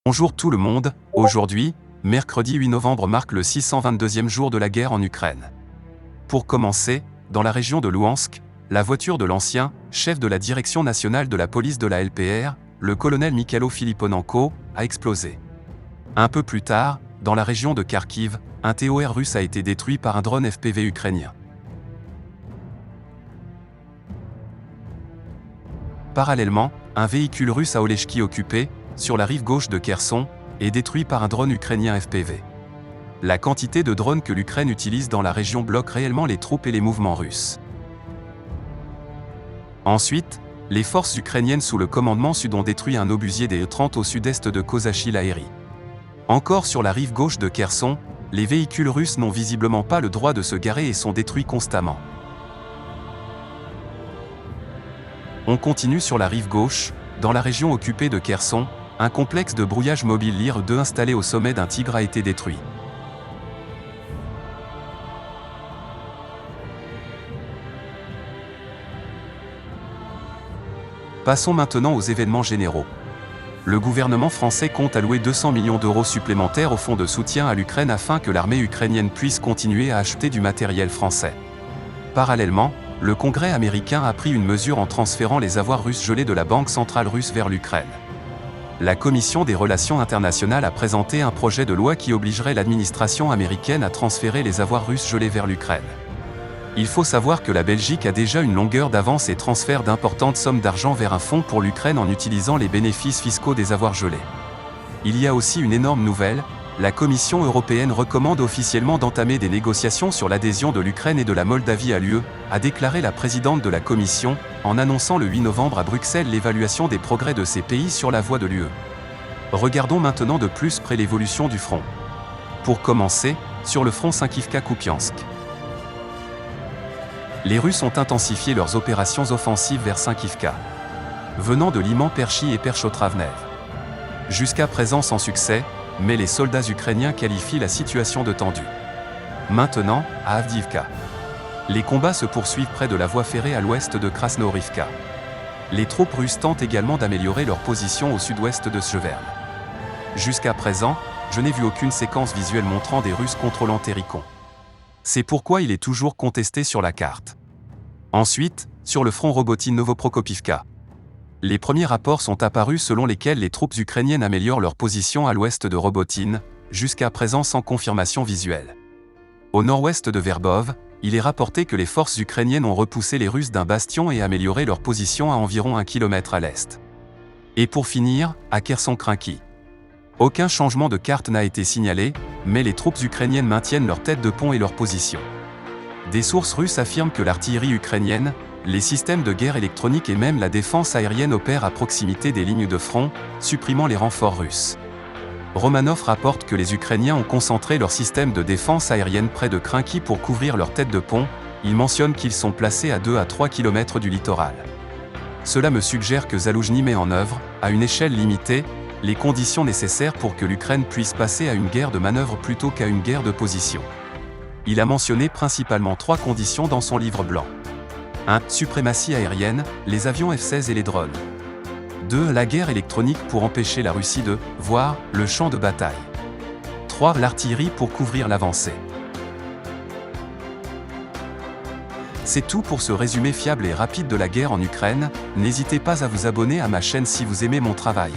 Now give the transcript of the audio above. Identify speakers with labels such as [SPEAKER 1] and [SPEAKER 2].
[SPEAKER 1] Bonjour tout le monde, aujourd'hui, mercredi 8 novembre marque le 622e jour de la guerre en Ukraine. Pour commencer, dans la région de Louhansk, la voiture de l'ancien chef de la direction nationale de la police de la LPR, le colonel Mikhailo Filiponenko, a explosé. Un peu plus tard, dans la région de Kharkiv, un TOR russe a été détruit par un drone FPV ukrainien. Parallèlement, un véhicule russe à Olechki occupé, sur la rive gauche de Kherson, est détruit par un drone ukrainien FPV. La quantité de drones que l'Ukraine utilise dans la région bloque réellement les troupes et les mouvements russes. Ensuite, les forces ukrainiennes sous le commandement sud ont détruit un obusier des E-30 au sud-est de Kozachi-Lahiri. Encore sur la rive gauche de Kherson, les véhicules russes n'ont visiblement pas le droit de se garer et sont détruits constamment. On continue sur la rive gauche, dans la région occupée de Kherson, un complexe de brouillage mobile LIR-2 installé au sommet d'un tigre a été détruit. Passons maintenant aux événements généraux. Le gouvernement français compte allouer 200 millions d'euros supplémentaires au fonds de soutien à l'Ukraine afin que l'armée ukrainienne puisse continuer à acheter du matériel français. Parallèlement, le Congrès américain a pris une mesure en transférant les avoirs russes gelés de la Banque centrale russe vers l'Ukraine. La Commission des relations internationales a présenté un projet de loi qui obligerait l'administration américaine à transférer les avoirs russes gelés vers l'Ukraine. Il faut savoir que la Belgique a déjà une longueur d'avance et transfère d'importantes sommes d'argent vers un fonds pour l'Ukraine en utilisant les bénéfices fiscaux des avoirs gelés. Il y a aussi une énorme nouvelle, la Commission européenne recommande officiellement d'entamer des négociations sur l'adhésion de l'Ukraine et de la Moldavie à l'UE, a déclaré la présidente de la Commission, en annonçant le 8 novembre à Bruxelles l'évaluation des progrès de ces pays sur la voie de l'UE. Regardons maintenant de plus près l'évolution du front. Pour commencer, sur le front Saint-Kivka-Kupiansk. Les Russes ont intensifié leurs opérations offensives vers Saint-Kivka, venant de Liman-Perchy et Perchotravnev. Jusqu'à présent sans succès, mais les soldats ukrainiens qualifient la situation de tendue. Maintenant, à Avdiivka. Les combats se poursuivent près de la voie ferrée à l'ouest de Krasnohorivka. Les troupes russes tentent également d'améliorer leur position au sud-ouest de Sjeverne. Jusqu'à présent, je n'ai vu aucune séquence visuelle montrant des Russes contrôlant Terikon. C'est pourquoi il est toujours contesté sur la carte. Ensuite, sur le front Robotine-Novoprokopivka. Les premiers rapports sont apparus selon lesquels les troupes ukrainiennes améliorent leur position à l'ouest de Robotine, jusqu'à présent sans confirmation visuelle. Au nord-ouest de Verbov, il est rapporté que les forces ukrainiennes ont repoussé les Russes d'un bastion et amélioré leur position à environ 1 km à l'est. Et pour finir, à Kherson-Krynki. Aucun changement de carte n'a été signalé, mais les troupes ukrainiennes maintiennent leur tête de pont et leur position. Des sources russes affirment que l'artillerie ukrainienne, les systèmes de guerre électronique et même la défense aérienne opèrent à proximité des lignes de front, supprimant les renforts russes. Romanov rapporte que les Ukrainiens ont concentré leur système de défense aérienne près de Krynki pour couvrir leur tête de pont. Il mentionne qu'ils sont placés à 2 à 3 km du littoral. Cela me suggère que Zaloujny met en œuvre, à une échelle limitée, les conditions nécessaires pour que l'Ukraine puisse passer à une guerre de manœuvre plutôt qu'à une guerre de position. Il a mentionné principalement 3 conditions dans son livre blanc. 1. Suprématie aérienne, les avions F-16 et les drones. 2. La guerre électronique pour empêcher la Russie de voir le champ de bataille. 3. L'artillerie pour couvrir l'avancée. C'est tout pour ce résumé fiable et rapide de la guerre en Ukraine. N'hésitez pas à vous abonner à ma chaîne si vous aimez mon travail.